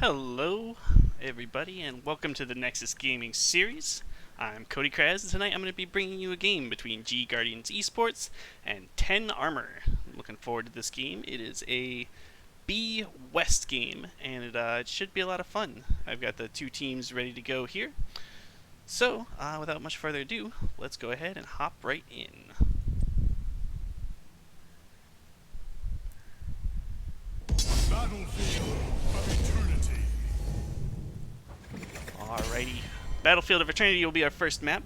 Hello, everybody, and welcome to the Nexus Gaming Series. I'm Cody Kraz, and tonight I'm going to be bringing you a game between G Guardians eSports and 10 Armor. I'm looking forward to this game. It is a B West game, and it should be a lot of fun. I've got the two teams ready to go here. So, without much further ado, let's go ahead and hop right in. Battlefield of Eternity. Alrighty. Battlefield of Eternity will be our first map,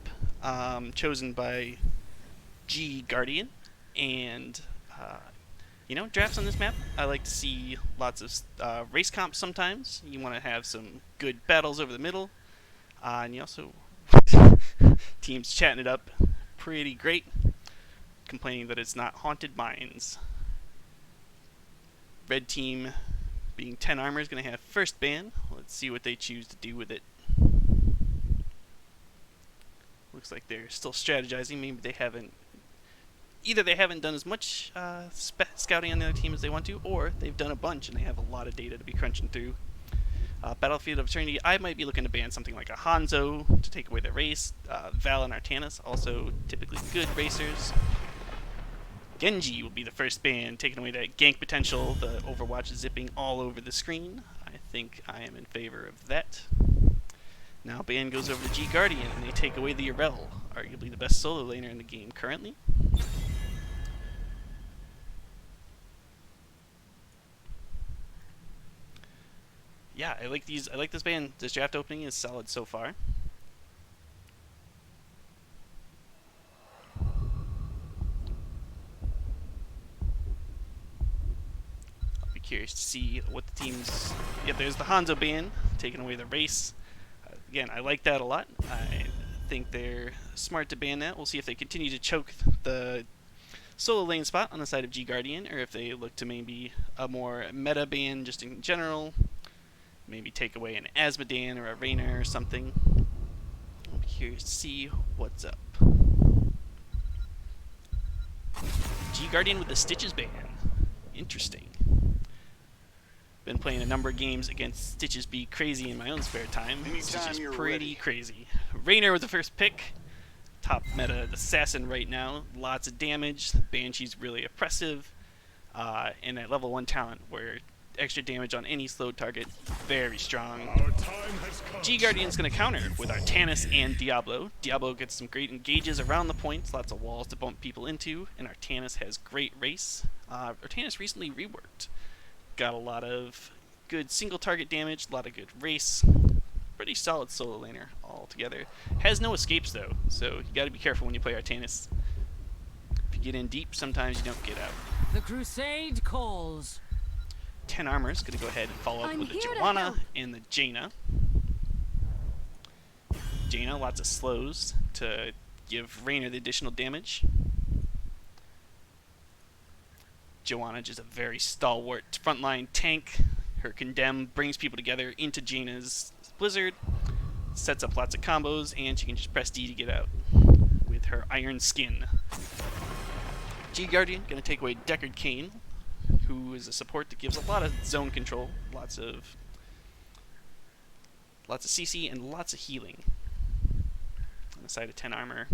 chosen by G Guardian. And, drafts on this map, I like to see lots of race comps sometimes. You want to have some good battles over the middle. And you also... teams chatting it up pretty great, complaining that it's not Haunted Mines. Red team, being 10 Armor, is going to have first ban. Let's see what they choose to do with it. Looks like they're still strategizing. Maybe they haven't... Either they haven't done as much scouting on the other team as they want to, or they've done a bunch and they have a lot of data to be crunching through. Battlefield of Eternity, I might be looking to ban something like a Hanzo to take away the race. Val and Artanis, also typically good racers. Genji will be the first ban, taking away that gank potential, the Overwatch zipping all over the screen. I think I am in favor of that. Now ban goes over to G Guardian, and they take away the Urel, arguably the best solo laner in the game currently. Yeah, I like these. I like this ban. This draft opening is solid so far. Curious to see what the teams... Yep, there's the Hanzo ban, taking away the race. Again, I like that a lot. I think they're smart to ban that. We'll see if they continue to choke the solo lane spot on the side of G Guardian, or if they look to maybe a more meta ban just in general. Maybe take away an Asmodan or a Reyna or something. I'm curious to see what's up. G Guardian with the Stitches ban. Interesting. Been playing a number of games against Stitches Be Crazy in my own spare time. Stitches pretty crazy. Reyna with the first pick. Top meta assassin right now. Lots of damage. Banshee's really oppressive. And that level 1 talent where extra damage on any slowed target. Very strong. G Guardian's going to counter with Artanis and Diablo. Diablo gets some great engages around the points. Lots of walls to bump people into. And Artanis has great race. Artanis recently reworked. Got a lot of good single target damage, a lot of good race. Pretty solid solo laner altogether. Has no escapes though, so you gotta be careful when you play Artanis. If you get in deep, sometimes you don't get out. The crusade calls. 10 Armor is gonna go ahead and follow up with the Joanna and the Jaina. Jaina, lots of slows to give Reyna the additional damage. Joanna, just a very stalwart frontline tank. Her Condemn brings people together into Jaina's Blizzard, sets up lots of combos, and she can just press D to get out with her Iron Skin. G Guardian gonna take away Deckard Cain, who is a support that gives a lot of zone control, lots of CC and lots of healing. On the side of 10 Armor,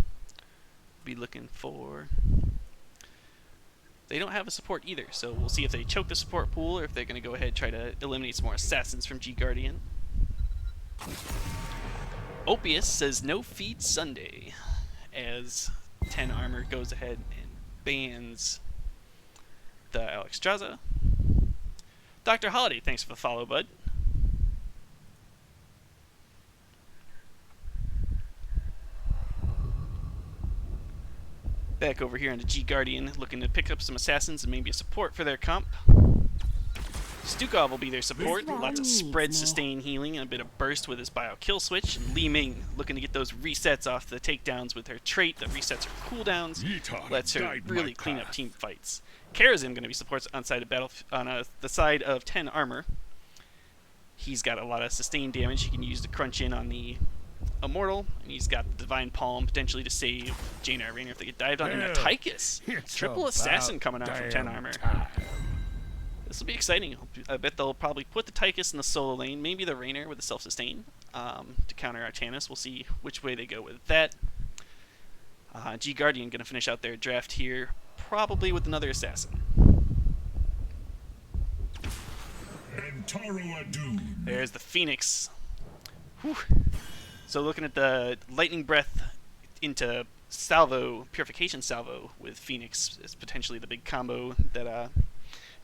be looking for... They don't have a support either, so we'll see if they choke the support pool or if they're going to go ahead and try to eliminate some more assassins from G Guardian. Opius says no feed Sunday, as 10 Armor goes ahead and bans the Alexstrasza. Dr. Holiday, thanks for the follow, bud. Back over here on the G Guardian, looking to pick up some assassins and maybe a support for their comp. Stukov will be their support. Lots of spread sustain healing and a bit of burst with his bio kill switch. And Li Ming looking to get those resets off the takedowns with her trait that resets her cooldowns. Lets her really clean up team fights. Karazim going to be supports on the side of 10 Armor. He's got a lot of sustained damage he can use to crunch in on the Immortal, and he's got the Divine Palm potentially to save Jaina or Reyna if they get dived on. And a Tychus! Triple assassin coming out from 10 Armor. This will be exciting. I bet they'll probably put the Tychus in the solo lane, maybe the Raynor with the self-sustain to counter Artanis. We'll see which way they go with that. G Guardian going to finish out their draft here, probably with another assassin. There's the Phoenix. Whew. So looking at the Lightning Breath into Salvo, Purification Salvo with Phoenix is potentially the big combo that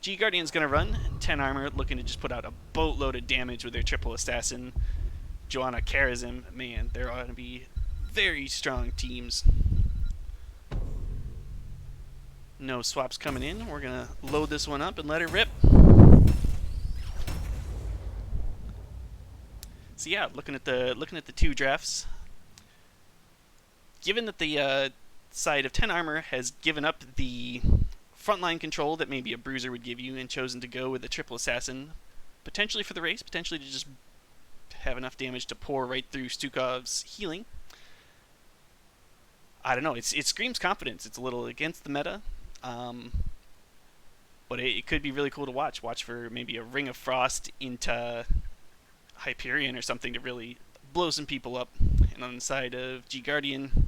G Guardian's going to run. 10 armor, looking to just put out a boatload of damage with their triple assassin. Joanna Karazim, man, there ought to be very strong teams. No swaps coming in. We're going to load this one up and let it rip. So yeah, looking at the two drafts. Given that the side of 10 armor has given up the frontline control that maybe a bruiser would give you and chosen to go with a triple assassin, potentially for the race, potentially to just have enough damage to pour right through Stukov's healing. I don't know. It screams confidence. It's a little against the meta, but it could be really cool to watch. Watch for maybe a Ring of Frost into Hyperion or something to really blow some people up. And on the side of G Guardian,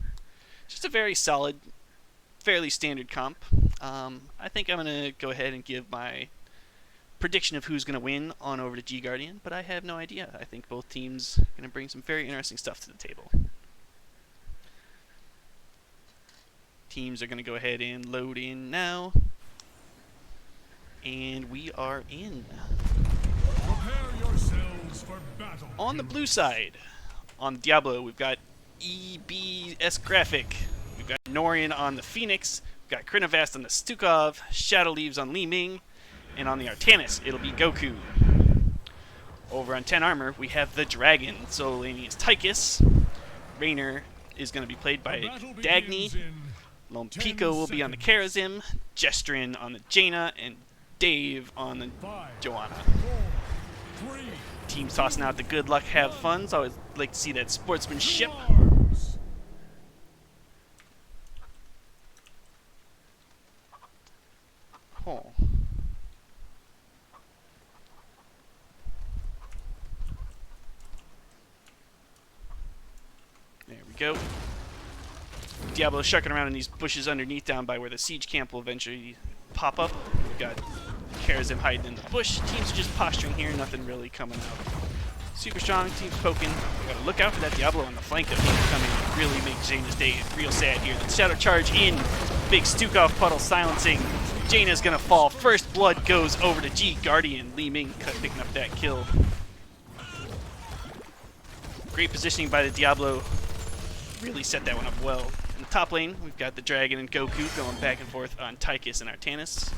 just a very solid, fairly standard comp. I think I'm going to go ahead and give my prediction of who's going to win on over to G Guardian, but I have no idea. I think both teams are going to bring some very interesting stuff to the table. Teams are going to go ahead and load in now. And we are in. Prepare yourselves for battle. On the blue side, on Diablo, we've got EBS Graphic. We've got Norian on the Phoenix. We've got Krinavast on the Stukov. Shadow Leaves on Li Ming. And on the Artanis, it'll be Goku. Over on 10 armor, we have the Dragon. Solo laning is Tychus. Raynor is going to be played by Dagny. Lone Pico will be on the Karazim. Jestrin on the Jaina. And Dave on the Joanna. Teams tossing out the good luck, have fun. So I always like to see that sportsmanship. Oh. There we go. Diablo shucking around in these bushes underneath down by where the siege camp will eventually pop up. We've got Karazim hiding in the bush. Teams are just posturing here, nothing really coming out. Super strong, teams poking. We gotta look out for that Diablo on the flank that will come in and really make Jaina's day real sad here. The Shadow Charge in. Big Stukov puddle silencing. Jaina's gonna fall. First blood goes over to G Guardian. Li Ming picking up that kill. Great positioning by the Diablo. Really set that one up well. In the top lane, we've got the Dragon and Goku going back and forth on Tychus and Artanis.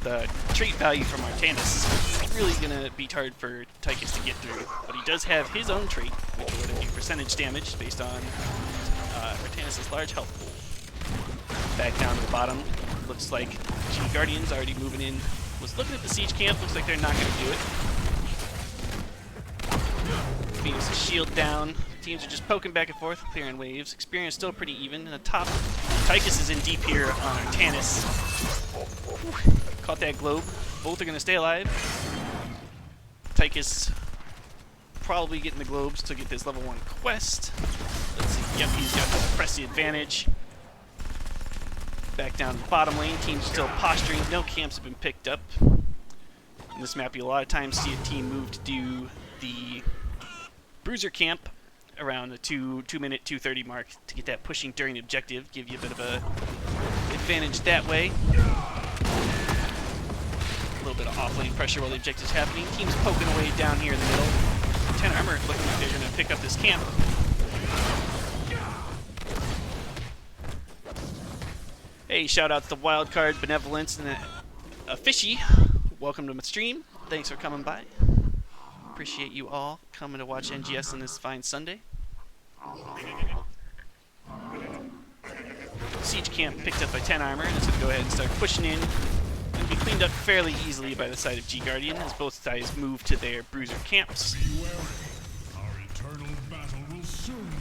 The trait value from Artanis is really going to be hard for Tychus to get through, but he does have his own trait, which would be percentage damage based on Artanis' large health pool. Back down to the bottom, looks like G Guardian's already moving in. Was looking at the siege camp, looks like they're not going to do it. Phoenix's shield down. Teams are just poking back and forth, clearing waves. Experience still pretty even. In the top, Tychus is in deep here on Artanis. Caught that globe. Both are going to stay alive. Tychus probably getting the globes to get this level 1 quest. Let's see. Yep, he's got to press the advantage. Back down to the bottom lane. Team's still posturing. No camps have been picked up. In this map, you'll a lot of times see a team move to do the bruiser camp around the 2-minute, 2:30 mark to get that pushing during the objective. Give you a bit of a advantage that way. A little bit of off-lane pressure while the objective's happening. Team's poking away down here in the middle. 10 armor looking like they're going to pick up this camp. Hey, shout out to the Wildcard Benevolence and a Fishy. Welcome to my stream. Thanks for coming by. Appreciate you all coming to watch NGS on this fine Sunday. Siege camp picked up by 10 armor, and it's going to go ahead and start pushing in. And be cleaned up fairly easily by the side of G Guardian as both sides move to their bruiser camps.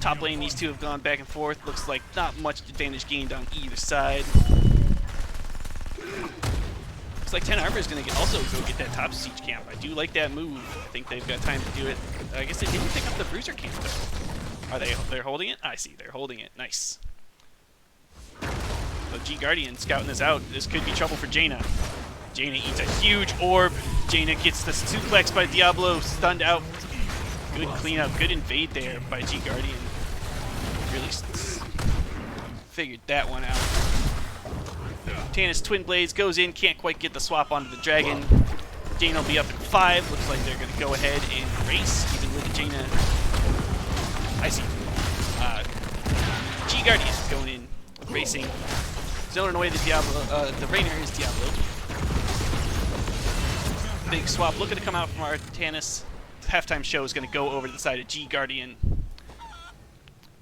Top lane, these two have gone back and forth. Looks like not much advantage gained on either side. Looks like 10 Armor is going to also go get that top siege camp. I do like that move. I think they've got time to do it. I guess they didn't pick up the bruiser camp though. Are they're holding it? I see, they're holding it. Nice. So G Guardian scouting this out. This could be trouble for Jaina. Jaina eats a huge orb. Jaina gets the suplex by Diablo, stunned out. Good cleanup, good invade there by G Guardian. Really figured that one out. Tannis Twin Blades goes in, can't quite get the swap onto the dragon. Jaina will be up at 5. Looks like they're going to go ahead and race, even with the Jaina. I see. G Guardian going in, racing, zoning away the Diablo. The Rainer is Diablo. Big swap looking to come out from our Tannis. Halftime show is going to go over to the side of G Guardian.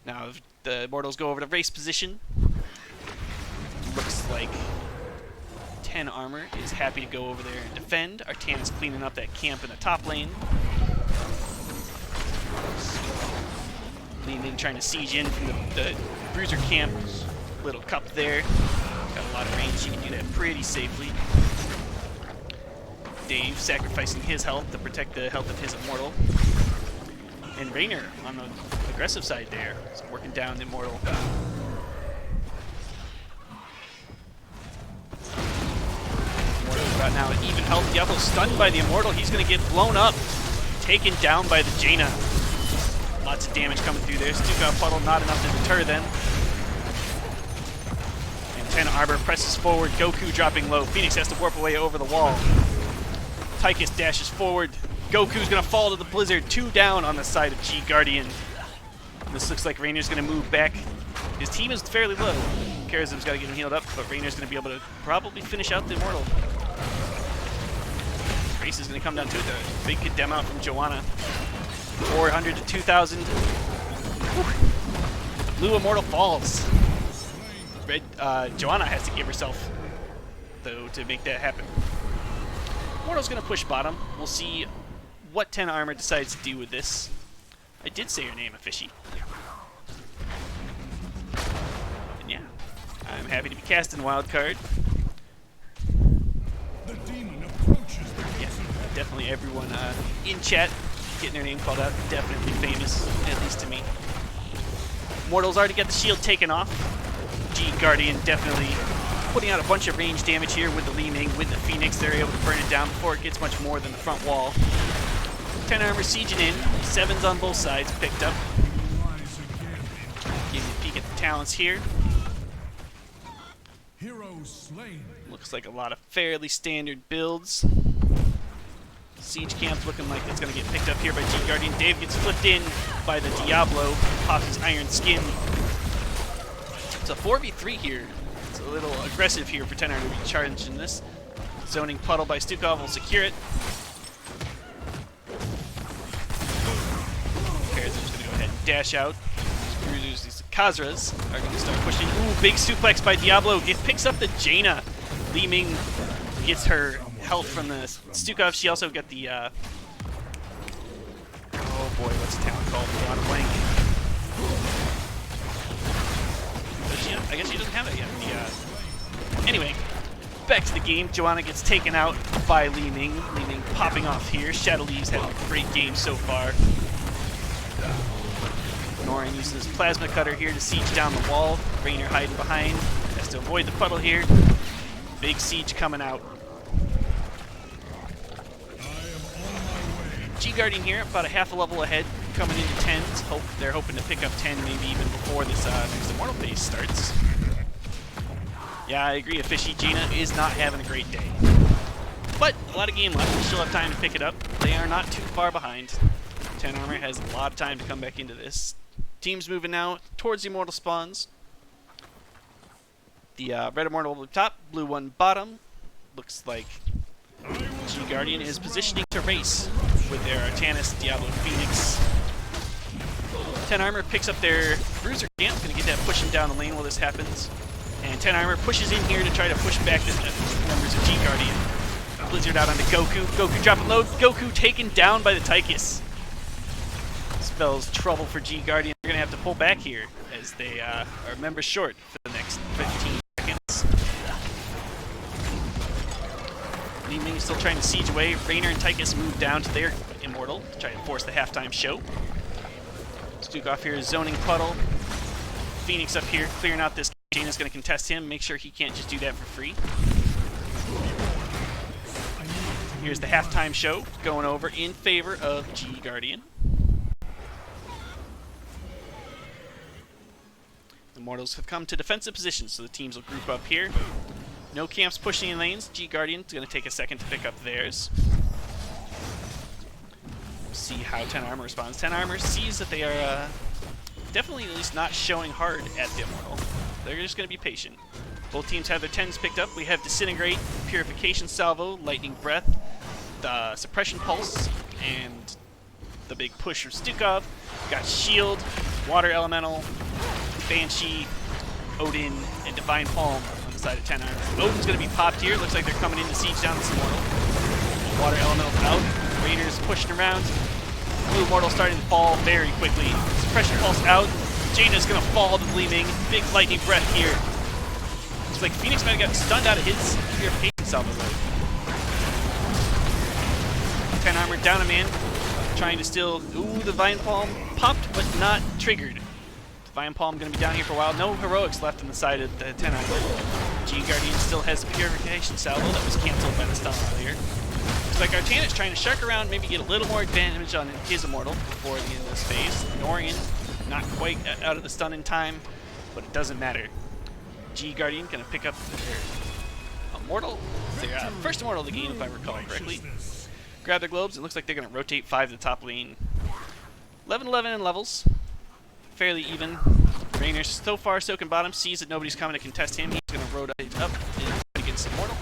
Now the Immortals go over to race position. Looks like 10 Armor is happy to go over there and defend. Our Tannis cleaning up that camp in the top lane. Lean in, trying to siege in from the bruiser camp. Little cup there. Got a lot of range. You can do that pretty safely. Dave sacrificing his health to protect the health of his Immortal. And Rainer on the aggressive side there, so working down the Immortal. Immortal's got now an even health. Diablo stunned by the Immortal. He's going to get blown up. Taken down by the Jaina. Lots of damage coming through there. Stukov Puddle not enough to deter them. And 10 Arbor presses forward. Goku dropping low. Phoenix has to warp away over the wall. Tychus dashes forward. Goku's going to fall to the Blizzard. 2 down on the side of G Guardian. This looks like Rainer's going to move back. His team is fairly low. Karazim's got to get him healed up, but Rainer's going to be able to probably finish out the Immortal. Race is going to come down to it. A big Kadem out from Joanna. 400 to 2,000. Blue Immortal falls. Red Joanna has to give herself, though, to make that happen. Immortal's going to push bottom. We'll see what 10 Armor decides to do with this. I did say her name, Fishy. And yeah, I'm happy to be casting Wildcard. The demon approaches the Yeah, definitely everyone in chat getting their name called out. Definitely famous, at least to me. Immortals already got the shield taken off. G Guardian definitely putting out a bunch of range damage here with the Li Ming, with the Phoenix. They're able to burn it down before it gets much more than the front wall. 10 Armor sieging in. 7s on both sides picked up. Getting a peek at the talents here. Heroes slain. Looks like a lot of fairly standard builds. Siege camp looking like it's going to get picked up here by G Guardian. Dave gets flipped in by the Diablo. Pops his iron skin. It's a 4v3 here. It's a little aggressive here for 10 Armor to be charged in this. Zoning Puddle by Stukov will secure it. Karazim's going to go ahead and dash out. These Khazras are going to start pushing. Ooh, big suplex by Diablo. It picks up the Jaina. Li Ming gets her health from the Stukov. She also got the, oh boy, what's the talent called? I'm drawing a blank. I guess she doesn't have it yet. Anyway, back to the game. Joanna gets taken out by Li Ming. Li Ming popping off here. Shadow Lee's having a great game so far. Norin uses his plasma cutter here to siege down the wall. Rainer hiding behind. Has to avoid the puddle here. Big siege coming out. G Guardian here, about a half a level ahead, coming into 10s. They're hoping to pick up 10 maybe even before this next Immortal phase starts. Yeah, I agree. Fishy Jaina is not having a great day. But a lot of game left. We still have time to pick it up. They are not too far behind. 10 Armor has a lot of time to come back into this. Team's moving now towards the Immortal spawns. The red Immortal up top, blue one bottom. Looks like G Guardian is positioning to race with their Artanis, Diablo, Phoenix. 10 Armor picks up their Bruiser camp. Going to get that pushing down the lane while this happens. And 10 Armor pushes in here to try to push back the members of G Guardian. Blizzard out onto Goku. Goku dropping low. Goku taken down by the Tychus. Spells trouble for G Guardian. They're going to have to pull back here as they are members short for the next 15 seconds. Li Ming is still trying to siege away. Raynor and Tychus move down to their Immortal to try and force the halftime show. Stukov here is zoning Puddle. Phoenix up here clearing out this. Jaina's going to contest him. Make sure he can't just do that for free. Here's the halftime show going over in favor of G Guardian. The Mortals have come to defensive positions, so the teams will group up here. No camps pushing in lanes. G Guardian's going to take a second to pick up theirs. See how 10 Armor responds. 10 Armor sees that they are definitely at least not showing hard at the Immortal. They're just going to be patient. Both teams have their 10s picked up. We have Disintegrate, Purification Salvo, Lightning Breath, the Suppression Pulse, and the big push from Stukov. Got Shield, Water Elemental, Banshee, Odin, and Divine Palm on the side of 10 Armor. Odin's going to be popped here. Looks like they're coming in to siege down this Immortal. Water Elemental out. Raiders pushing around. Blue Immortal starting to fall very quickly. Suppression Pulse out. Jaina's going to fall to Gleaming. Big Lightning Breath here. Looks like Phoenix might have got stunned out of his Purification Salvo. 10 Armor down a man. Trying to still... Ooh, the Divine Palm popped but not triggered. Divine Palm going to be down here for a while. No heroics left on the side of the 10 Armor. G Guardian still has a Purification Salvo that was cancelled by the stun earlier. Looks like Artanis trying to shark around, maybe get a little more advantage on his Immortal before the end of this phase. Norian not quite out of the stun in time, but it doesn't matter. G Guardian going to pick up their Immortal. Their first Immortal of the game, if I recall correctly. Grab their globes. It looks like they're going to rotate 5 to the top lane. 11-11 in levels. Fairly even. Raynor so far soaking bottom, sees that nobody's coming to contest him. He's going to rotate up and fight against Immortal.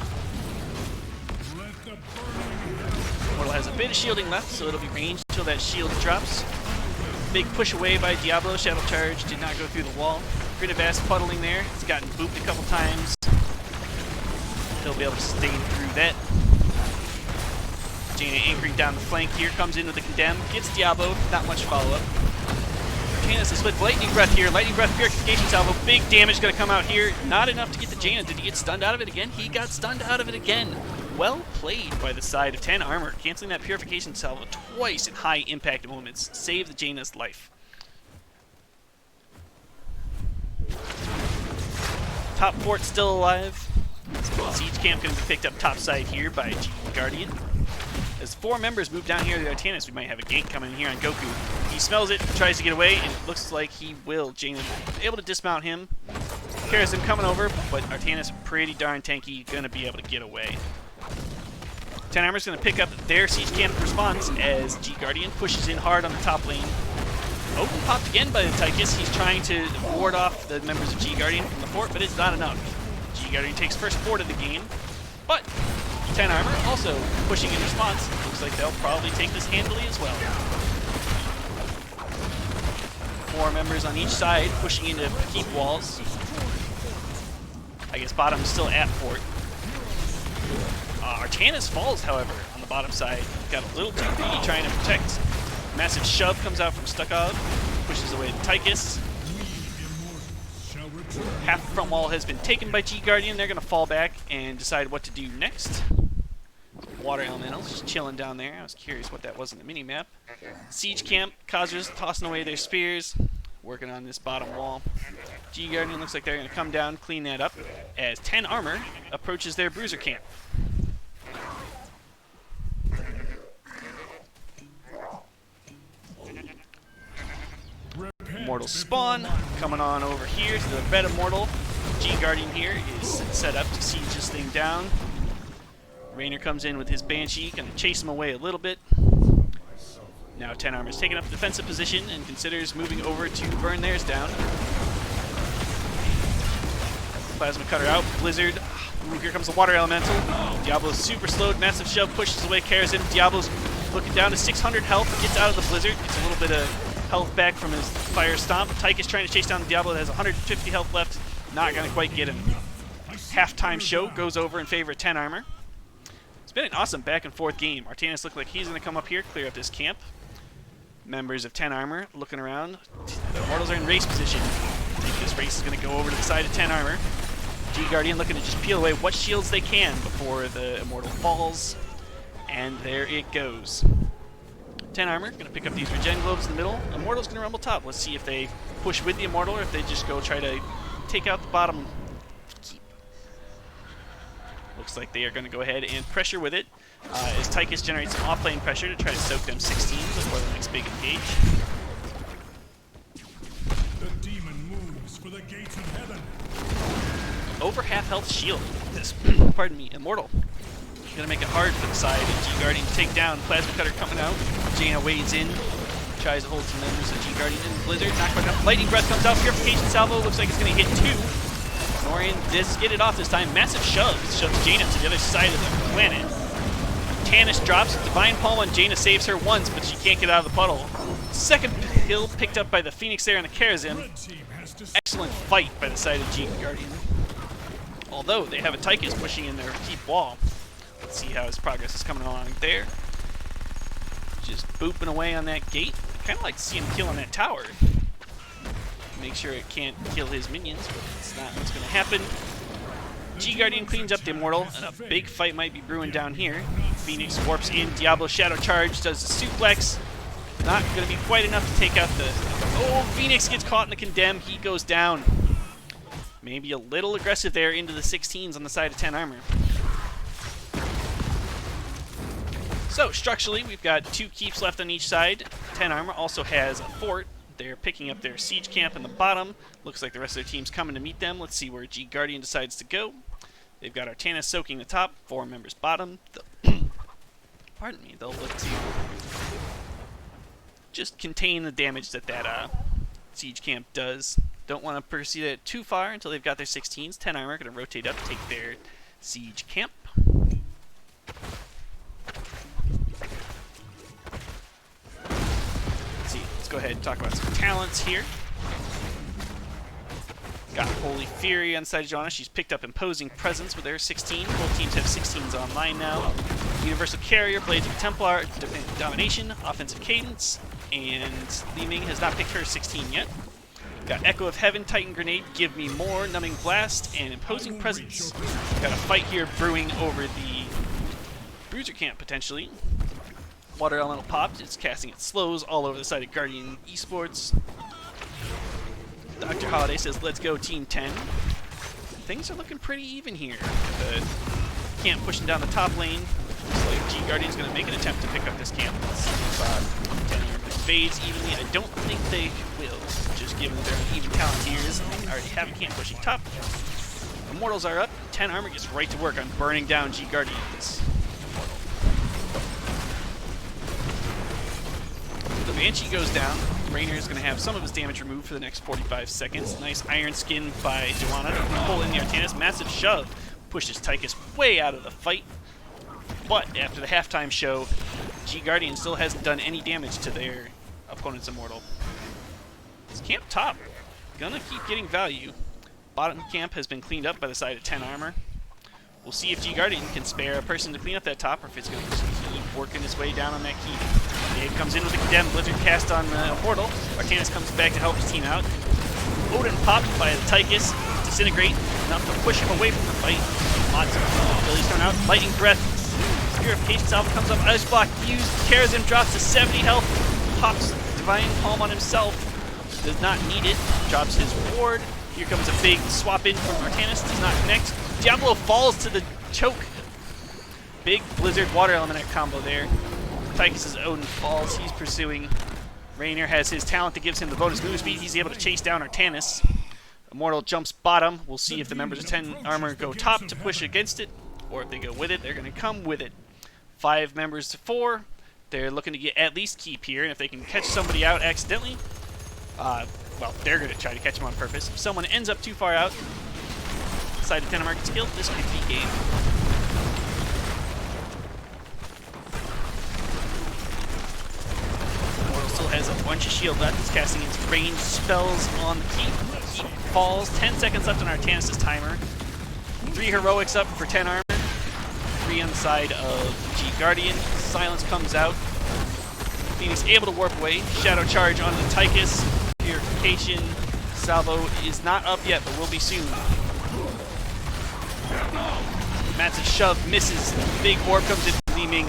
Immortal has a bit of shielding left, so it'll be ranged until that shield drops. Big push away by Diablo. Shadow Charge did not go through the wall. Gridavast puddling there. He's gotten booped a couple times. He'll be able to sustain through that. Jaina anchoring down the flank here. Comes in with the Condemn. Gets Diablo. Not much follow-up. Jaina's a split Lightning Breath here. Lightning Breath Purification Salvo. Big damage going to come out here. Not enough to get the Jaina. Did he get stunned out of it again? He got stunned out of it again. Well played by the side of 10 Armor. Canceling that Purification Salvo twice in high impact moments. Save the Jaina's life. Top fort still alive. Siege camp going to be picked up top side here by G Guardian. As 4 members move down here to the Artanis, we might have a gank coming here on Goku. He smells it, tries to get away, and it looks like he will. Jaina able to dismount him. Karazim coming over, but Artanis pretty darn tanky, going to be able to get away. 10 Armor's going to pick up their siege camp response as G Guardian pushes in hard on the top lane. Odin popped again by the Tychus. He's trying to ward off the members of G Guardian from the fort, but it's not enough. G Guardian takes first fort of the game, but 10 Armor also pushing in response. Looks like they'll probably take this handily as well. 4 members on each side pushing into keep walls. I guess bottom's still at fort. Artanis falls, however, on the bottom side. Got a little too greedy trying to protect. Massive shove comes out from Stukov. Pushes away the Tychus. Half the front wall has been taken by G Guardian. They're going to fall back and decide what to do next. Water Elementals just chilling down there. I was curious what that was in the mini-map. Siege camp. Khazra's tossing away their spears. Working on this bottom wall. G Guardian looks like they're going to come down, clean that up, as 10 Armor approaches their Bruiser camp. Immortal spawn, coming on over here to the Red Immortal. G Guardian here is set up to siege this thing down. Raynor comes in with his Banshee, going to chase him away a little bit. Now 10 Armor's taking up a defensive position and considers moving over to burn theirs down. Plasma Cutter out, Blizzard. Ooh, here comes the Water Elemental. Diablo's super slowed, massive shove pushes away Karazim. Diablo's looking down to 600 health, gets out of the Blizzard. Gets a little bit of health back from his Fire Stomp. Tychus trying to chase down the Diablo that has 150 health left. Not going to quite get him. Halftime show goes over in favor of 10 Armor. It's been an awesome back and forth game. Artanis looked like he's going to come up here, clear up this camp. Members of 10 Armor looking around. The Immortals are in race position. I think this race is going to go over to the side of 10 Armor. G Guardian looking to just peel away what shields they can before the Immortal falls. And there it goes. 10 armor, gonna pick up these regen globes in the middle. Immortal's gonna rumble top. Let's see if they push with the Immortal or if they just go try to take out the bottom keep. Looks like they are gonna go ahead and pressure with it. As Tychus generates some off-lane pressure to try to soak them 16 before the next big engage. The demon moves for the gates of heaven. Over half health shield. This, pardon me, Immortal. Gonna make it hard for the side. G Guardian to take down. Plasma Cutter coming out. Jaina wades in. Tries to hold some members of G Guardian in. Blizzard, not quite enough. Lightning Breath comes out. Purification Salvo looks like it's gonna hit 2. Norian does get it off this time. Massive shove. Shoves Jaina to the other side of the planet. Tannis drops. Divine Palm on Jaina saves her once, but she can't get out of the puddle. Second kill picked up by the Phoenix there on the Karazim. Excellent fight by the side of G Guardian. Although they have a Tychus pushing in their keep wall. Let's see how his progress is coming along there. Just booping away on that gate. Kind of like to see him kill on that tower. Make sure it can't kill his minions, but it's not what's going to happen. G Guardian cleans up the Immortal, and a big fight might be brewing down here. Phoenix warps in. Diablo Shadow Charge does the suplex. Not going to be quite enough to take out the... Oh, Phoenix gets caught in the Condemn. He goes down. Maybe a little aggressive there into the 16s on the side of 10 armor. So, structurally, we've got 2 keeps left on each side. 10 armor also has a fort. They're picking up their siege camp in the bottom. Looks like the rest of their team's coming to meet them. Let's see where G Guardian decides to go. They've got Artanis soaking the top, 4 members bottom. Pardon me, they'll look to just contain the damage that siege camp does. Don't want to proceed it too far until they've got their 16s. 10 armor going to rotate up, take their siege camp. Let's go ahead and talk about some talents here. Got Holy Fury on the side of Joanna. She's picked up Imposing Presence with their 16. Both teams have 16s online now. Universal Carrier, Blades of Templar, Domination, Offensive Cadence, and Li Ming has not picked her 16 yet. Got Echo of Heaven, Titan Grenade, Give Me More, Numbing Blast, and Imposing Presence. Got a fight here brewing over the Bruiser camp, potentially. Water Elemental popped. It's casting its slows all over the side of Guardian eSports. Dr. Holiday says, let's go Team 10. Things are looking pretty even here. The camp pushing down the top lane. Looks like G Guardian's going to make an attempt to pick up this camp. Let's see if 10 fades evenly. I don't think they will, just given their even talent tiers. They already have a camp pushing top. Immortals are up. 10 armor gets right to work on burning down G Guardians. The Banshee goes down. Rainier is going to have some of his damage removed for the next 45 seconds. Nice Iron Skin by Joanna to pull in the Artanis. Massive shove pushes Tychus way out of the fight. But after the halftime show, G Guardian still hasn't done any damage to their opponent's Immortal. This camp top gonna keep getting value. Bottom camp has been cleaned up by the side of 10 armor. We'll see if G Guardian can spare a person to clean up that top, or if it's going to keep working its way down on that key. Dave comes in with a Condemned Blizzard cast on the Immortal. Artanis comes back to help his team out. Odin popped by the Tychus. Disintegrate, enough to push him away from the fight. Lots of abilities thrown out. Lightning Breath. Purification Salve comes up. Ice Block used. Karazim drops to 70 health. Pops Divine Palm on himself. Does not need it. Drops his ward. Here comes a big swap in from Artanis. Does not connect. Diablo falls to the choke. Big Blizzard Water Elemental combo there. Tychus' Odin falls. He's pursuing. Rainier has his talent that gives him the bonus move speed. He's able to chase down Artanis. Immortal jumps bottom. We'll see if the members of 10 armor go top to push against it, or if they go with it. They're going to come with it. 5 members to 4. They're looking to get at least keep here, and if they can catch somebody out accidentally, well, they're going to try to catch him on purpose. If someone ends up too far out, side of 10 armor gets killed, this could be game. Immortal still has a bunch of shield left. He's casting its ranged spells on the keep. Keep falls. 10 seconds left on Artanis' timer. 3 heroics up for 10 armor. 3 on the side of G Guardian. Silence comes out. Phoenix able to warp away. Shadow Charge on the Tychus. Purification. Salvo is not up yet, but will be soon. Massive shove misses. Big orb comes in from Li Ming.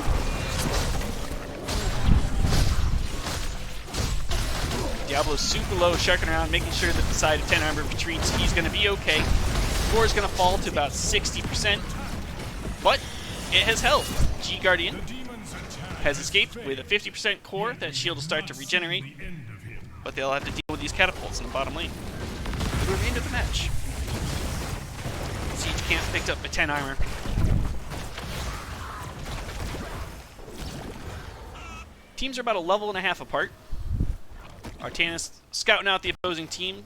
Diablo's super low, sharking around, making sure that the side of 10 armor retreats. He's going to be okay. Core is going to fall to about 60%, but it has held. G Guardian has escaped with a 50% core. That shield will start to regenerate, but they'll have to deal with these catapults in the bottom lane for the remainder of the match. Siege Camp picked up a 10 armor. Teams are about a level and a half apart. Artanis scouting out the opposing team.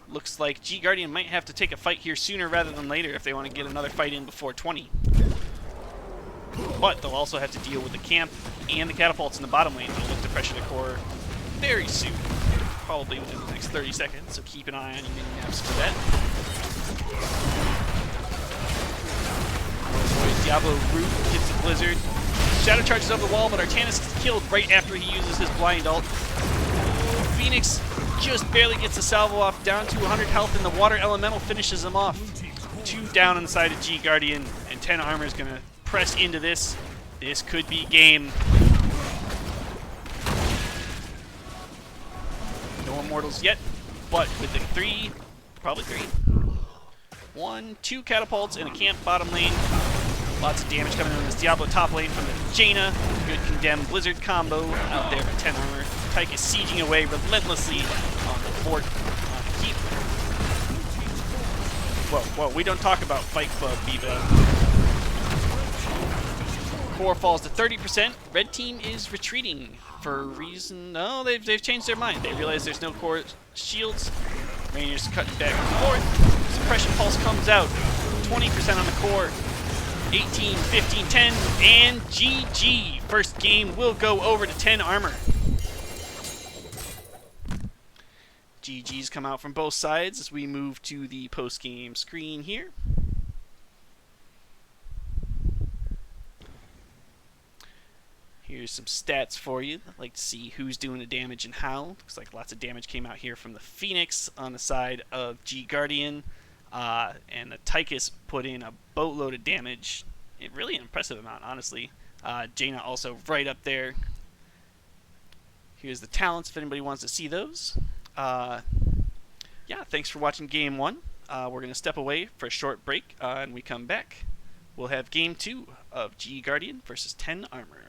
Looks like G Guardian might have to take a fight here sooner rather than later if they want to get another fight in before 20. But they'll also have to deal with the camp and the catapults in the bottom lane. They'll look to pressure the core very soon. Probably within the next 30 seconds, so keep an eye on your mini-maps for that. Diablo Root gets the Blizzard. Shadow charges over the wall, but Artanis is killed right after he uses his blind ult. Phoenix just barely gets a salvo off, down to 100 health, and the Water Elemental finishes him off. 2 down on the side of G Guardian, and 10 armor is going to press into this. This could be game. No Immortals yet, but with the 3, probably 3. 1, 2 catapults in a camp bottom lane. Lots of damage coming in this Diablo top lane from the Jaina. Good Condemn Blizzard combo out there for 10 armor. Tyke is sieging away relentlessly on the fort, on the keep. Whoa, we don't talk about Fight Club, Viva. Core falls to 30%. Red team is retreating for a reason. No, they've changed their mind. They realize there's no core shields. Rangers cutting back and forth. Suppression pulse comes out. 20% on the core. 18, 15, 10, and GG. First game will go over to 10 armor. GG's come out from both sides as we move to the post-game screen here. Here's some stats for you. I'd like to see who's doing the damage and how. Looks like lots of damage came out here from the Phoenix on the side of G Guardian. And the Tychus put in a boatload of damage. Really an impressive amount, honestly. Jaina also right up there. Here's the talents if anybody wants to see those. Yeah, thanks for watching Game 1. We're going to step away for a short break, and we come back. We'll have Game 2 of G Guardian versus 10 Armor.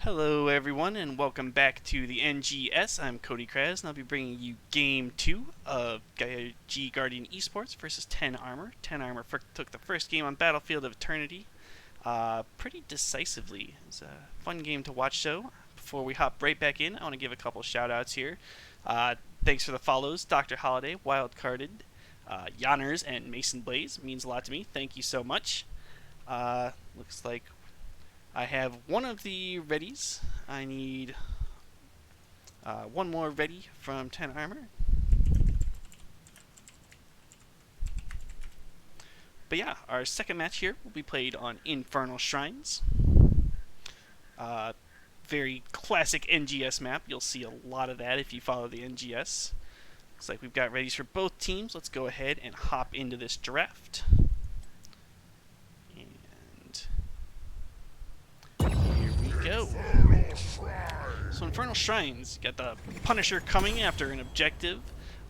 Hello everyone and welcome back to the NGS. I'm Cody Kraz and I'll be bringing you Game 2 of G Guardian eSports versus 10 Armor. 10 Armor took the first game on Battlefield of Eternity pretty decisively. It was a fun game to watch though. Before we hop right back in, I want to give a couple shout outs here. Thanks for the follows, Dr. Holiday, Wildcarded, Yonners, and Mason Blaze. It means a lot to me. Thank you so much. Looks like I have one of the readies. I need one more ready from 10 Armor. But yeah, our second match here will be played on Infernal Shrines. Very classic NGS map. You'll see a lot of that if you follow the NGS. Looks like we've got readies for both teams. Let's go ahead and hop into this draft. Go. So Infernal Shrines, you got the Punisher coming after an objective.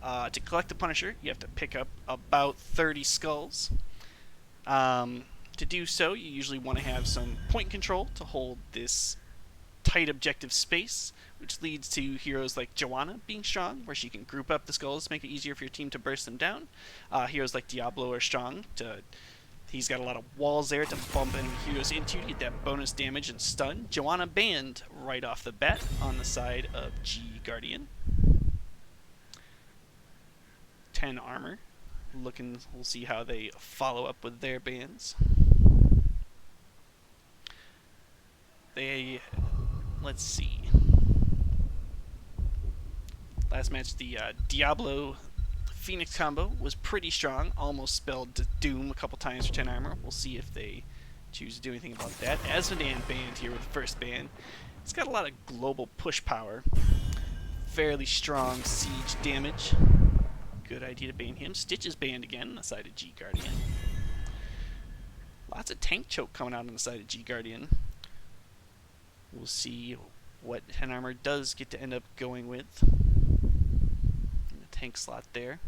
To collect the Punisher, you have to pick up about 30 skulls. To do so, you usually want to have some point control to hold this tight objective space, which leads to heroes like Joanna being strong, where she can group up the skulls to make it easier for your team to burst them down. Heroes like Diablo are strong He's got a lot of walls there to bump enemy heroes into to get that bonus damage and stun. Joanna banned right off the bat on the side of G Guardian. 10 Armor. We'll see how they follow up with their bans. Let's see. Last match, the Diablo Phoenix combo was pretty strong, almost spelled doom a couple times for 10 Armor. We'll see if they choose to do anything about that. Asmodan banned here with the first ban. It's got a lot of global push power. Fairly strong siege damage. Good idea to ban him. Stitch is banned again on the side of G Guardian. Lots of tank choke coming out on the side of G Guardian. We'll see what 10 Armor does get to end up going with. In the tank slot there.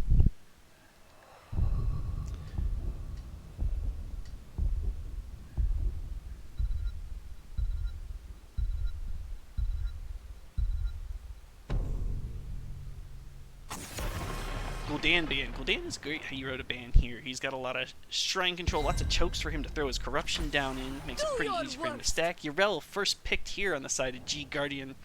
Gul'dan ban. Gul'dan is a great hero to ban here. He's got a lot of shrine control, lots of chokes for him to throw his corruption down in. Makes it pretty easy for him to stack. Yrel first picked here on the side of G Guardian.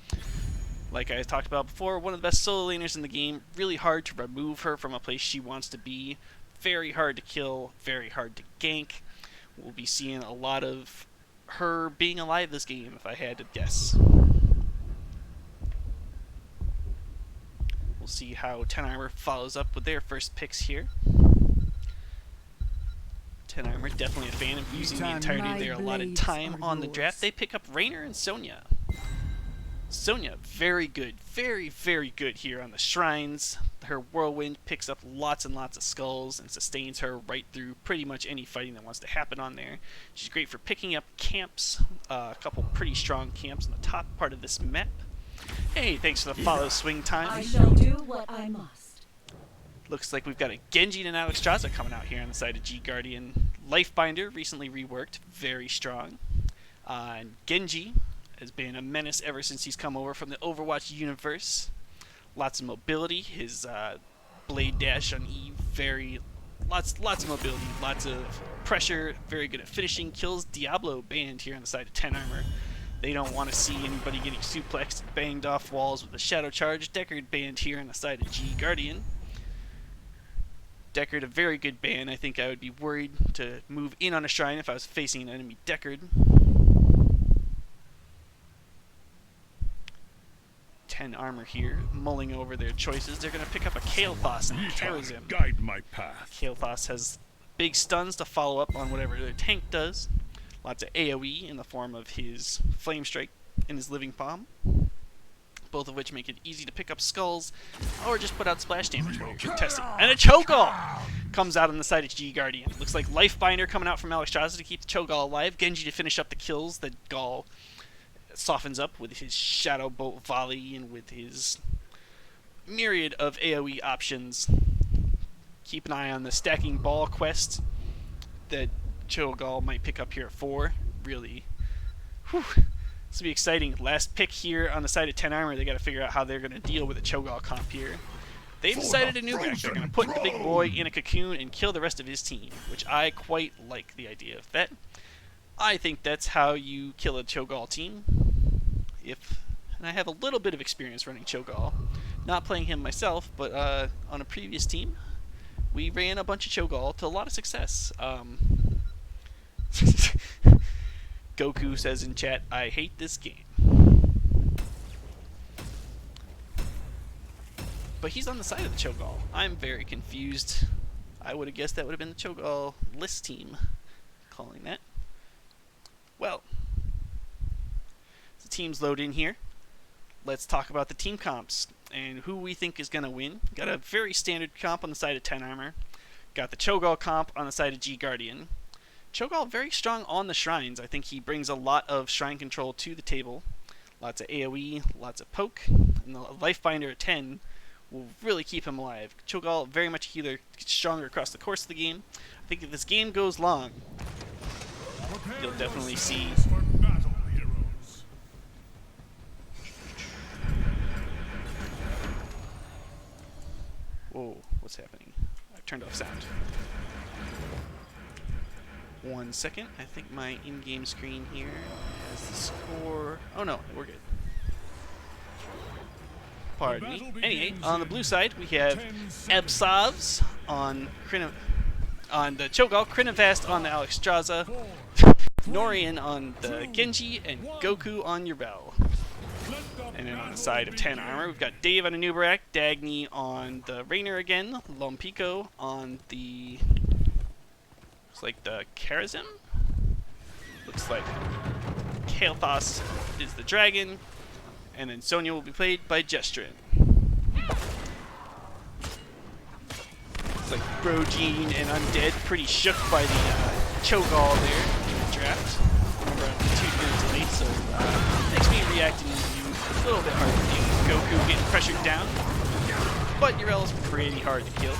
Like I talked about before, one of the best solo laners in the game. Really hard to remove her from a place she wants to be. Very hard to kill, very hard to gank. We'll be seeing a lot of her being alive this game, if I had to guess. We'll see how 10 Armor follows up with their first picks here. 10 Armor, definitely a fan of using the entirety of their allotted time on the draft. They pick up Raynor and Sonya. Sonya, very good. Very, very good here on the Shrines. Her Whirlwind picks up lots and lots of skulls and sustains her right through pretty much any fighting that wants to happen on there. She's great for picking up camps, a couple pretty strong camps on the top part of this map. Hey, thanks for the follow, Swing Time. I shall do what I must. Looks like we've got a Genji and Alex Straza coming out here on the side of G Guardian. Lifebinder, recently reworked, very strong. And Genji has been a menace ever since he's come over from the Overwatch universe. Lots of mobility. His blade dash on E, lots of mobility, lots of pressure. Very good at finishing kills. Diablo banned here on the side of 10 Armor. They don't want to see anybody getting suplexed and banged off walls with a shadow charge. Deckard banned here on the side of G Guardian. Deckard, a very good ban. I think I would be worried to move in on a shrine if I was facing an enemy Deckard. 10 Armor here, mulling over their choices. They're going to pick up a Kael'thas and Karazim. Guide my path. Kael'thas has big stuns to follow up on whatever their tank does. Lots of AoE in the form of his Flame Strike and his Living Palm. Both of which make it easy to pick up skulls or just put out splash damage while you're contesting. And a Cho'Gall comes out on the side of G Guardian. Looks like Lifebinder coming out from Alex Straza to keep the Cho'Gall alive. Genji to finish up the kills that Gall softens up with his Shadow Bolt volley and with his myriad of AoE options. Keep an eye on the stacking ball quest that Cho'Gall might pick up here at 4. Really This will be exciting. Last pick here on the side of 10 armor. They got to figure out how they're going to deal with a Cho'Gall comp here. They've decided a new rack. They're going to put the big boy in a cocoon and kill the rest of his team, which I quite like the idea of that. I think that's how you kill a Cho'Gall team. And I have a little bit of experience running Cho'Gall. Not playing him myself, but on a previous team, we ran a bunch of Cho'Gall to a lot of success. Goku says in chat, I hate this game. But he's on the side of the Cho'Gall. I'm very confused. I would have guessed that would have been the Cho'Gall list team calling that. Well, the teams load in here. Let's talk about the team comps and who we think is going to win. Got a very standard comp on the side of 10 armor. Got the Cho'Gall comp on the side of G Guardian. Cho'Gall very strong on the shrines. I think he brings a lot of shrine control to the table. Lots of AoE, lots of poke, and the Life Binder at 10 will really keep him alive. Cho'Gall very much a healer, gets stronger across the course of the game. I think if this game goes long, you'll definitely see whoa, what's happening? I've turned off sound. 1 second. I think my in-game screen here has the score. Oh no, we're good. Pardon me. Anyway, on the blue side we have Ebsovs on the Cho'Gall, Krinivast on the Alexstrasza, Norian on the Genji, and Goku on your Bell. And then on the side of 10 armor, we've got Dave on a Nubarak, Dagny on the Raynor again, Lompico on the... looks like the Karazim? Looks like Kael'thas is the dragon, and then Sonya will be played by Jestrin. Looks like Brogene and Undead pretty shook by the Cho'Gall there in the draft. Remember, I'm 2 minutes late, so makes me reacting to you a little bit hard to deal with. Goku getting pressured down, but Urel's pretty hard to kill.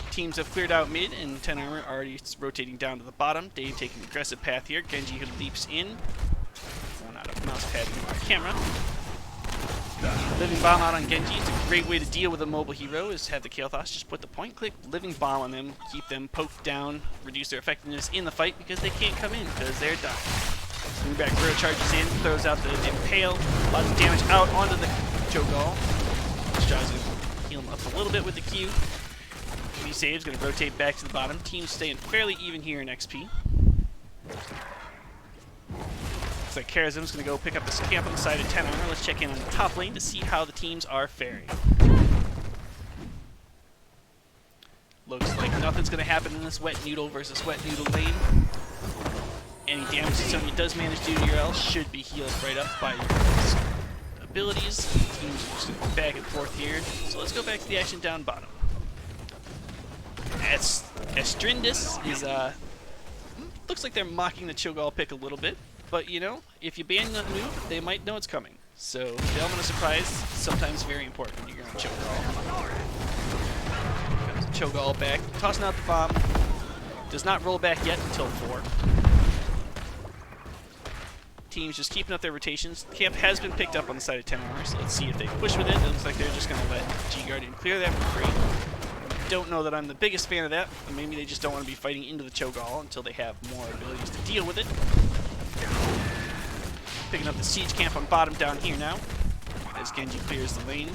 Teams have cleared out mid, and 10 armor already rotating down to the bottom. Dave taking an aggressive path here. Genji who leaps in. One out of mouse pad into my camera. Living bomb out on Genji. It's a great way to deal with a mobile hero, is have the Kael'thas just put the point click living bomb on them, keep them poked down, reduce their effectiveness in the fight because they can't come in because they're dying. Swingback Bro charges in, throws out the Impale, lots of damage out onto the Cho'Gall. Tries to heal him up a little bit with the Q. He saves, going to rotate back to the bottom. Team's staying fairly even here in XP. Looks like Karazim's going to go pick up the camp on the side of 10 armor. Let's check in on the top lane to see how the teams are faring. Looks like nothing's going to happen in this Wet Noodle versus Wet Noodle lane. Any damage that Sonya does manage to do to Urel should be healed right up by Urel's abilities. Teams are just going to go back and forth here. So let's go back to the action down bottom. Estrindis is, looks like they're mocking the Cho'Gall pick a little bit, but you know, if you ban that move, they might know it's coming. So, the element of surprise is sometimes very important when you're going to Cho'Gall. Comes Cho'Gall back, tossing out the bomb, does not roll back yet until 4. Teams just keeping up their rotations. Camp has been picked up on the side of 10 armor, so let's see if they push with it. It looks like they're just going to let G Guardian clear that for free. Don't know that I'm the biggest fan of that, but maybe they just don't want to be fighting into the Cho'Gall until they have more abilities to deal with it. Picking up the siege camp on bottom down here now, as Genji clears the lane.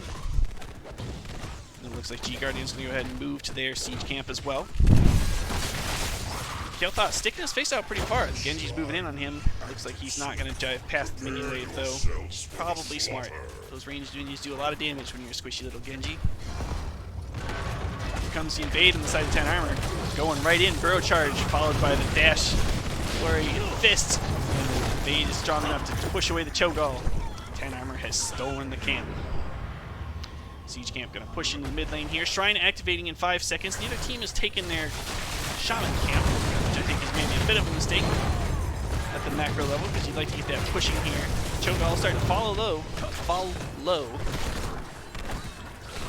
And it looks like G Guardian's going to go ahead and move to their siege camp as well. Kael'thas sticking his face out pretty far. Genji's moving in on him. Looks like he's not going to dive past the minion wave though, which is probably smart. Those ranged minions do a lot of damage when you're a squishy little Genji. Comes the invade on the side of 10 armor, going right in, burrow charge, followed by the dash, flurry, and fist. And the invade is strong enough to push away the Cho'Gall. 10 armor has stolen the camp. Siege camp gonna push into the mid lane here. Shrine activating in 5 seconds. Neither team has taken their shaman camp, which I think is maybe a bit of a mistake at the macro level, because you'd like to get that pushing here. Cho'Gall starting to follow low.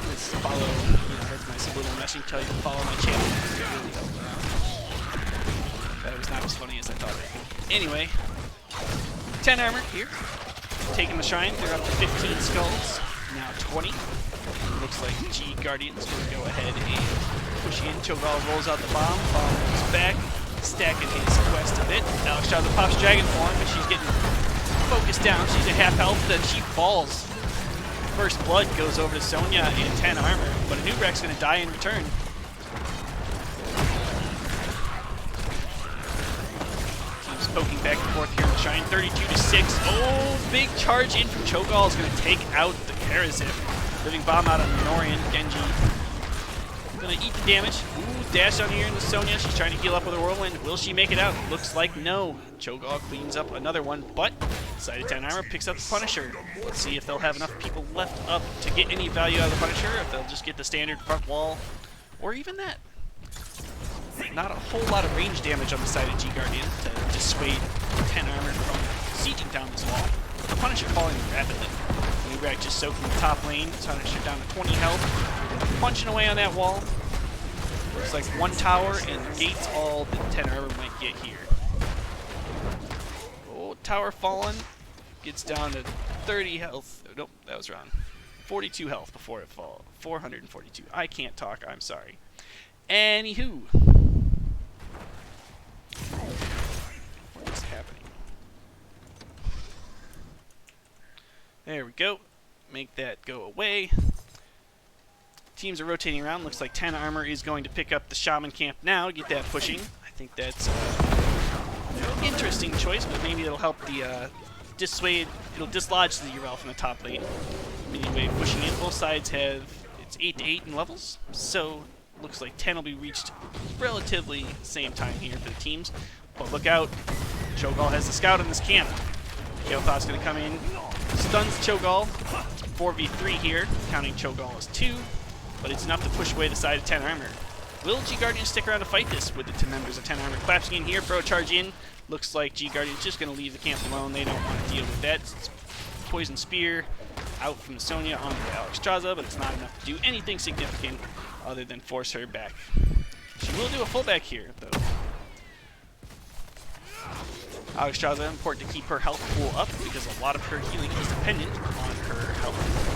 Let's follow, that's my subliminal messaging, tell you to follow my channel. Really helped. That was not as funny as I thought it would be. Anyway, 10 armor here. Taking the shrine. They're up to 15 skulls. Now 20. Looks like G Guardian's going to go ahead and push in. Cho'Gall rolls out the bomb. Bomb moves back. Stacking his quest a bit. Alexstrasza pops Dragon Form, but she's getting focused down. She's at half health, then she falls. First blood goes over to Sonya and 10 armor, but Anubrek's going to die in return. Team's poking back and forth here in the Shrine. 32-6. Oh, big charge in from Cho'Gall is going to take out the Karazip. Living bomb out on Norian. Genji gonna eat the damage. Ooh, dash on here into Sonya. She's trying to heal up with her whirlwind. Will she make it out? Looks like no. Cho'Gall cleans up another one, but Sided 10 armor picks up the Punisher. Let's see if they'll have enough people left up to get any value out of the Punisher, if they'll just get the standard front wall, or even that. Not a whole lot of range damage on the side of G Guardian to dissuade 10 armor from sieging down this wall. The Punisher falling rapidly. Nubrek just soaking the top lane. Punisher down to 20 health. Punching away on that wall. Looks like one tower and the gate's all the 10 armor might get here. Oh, tower fallen. Gets down to 30 health. Nope, that was wrong. 42 health before it fall. 442. I can't talk, I'm sorry. Anywho. What is happening? There we go. Make that go away. Teams are rotating around. Looks like 10 armor is going to pick up the Shaman camp now. Get that pushing. I think that's an interesting choice, but maybe it'll help the dissuade. It'll dislodge the Yrel from the top lane. Anyway, pushing in. Both sides have it's 8-8 in levels, so looks like 10 will be reached relatively same time here for the teams. But look out, Cho'Gall has the scout in this camp. Kael'thas's going to come in, stuns Cho'Gall. 4v3 here, counting Cho'Gall as 2. But it's enough to push away the side of 10 armor. Will G Guardian stick around to fight this with the 10 members of 10 armor collapsing in here? Throw a charge in. Looks like G Guardian's just going to leave the camp alone. They don't want to deal with that. Poison Spear out from the Sonya onto Alexstrasza, but it's not enough to do anything significant other than force her back. She will do a fullback here, though. Alexstrasza, important to keep her health pool up because a lot of her healing is dependent on her health.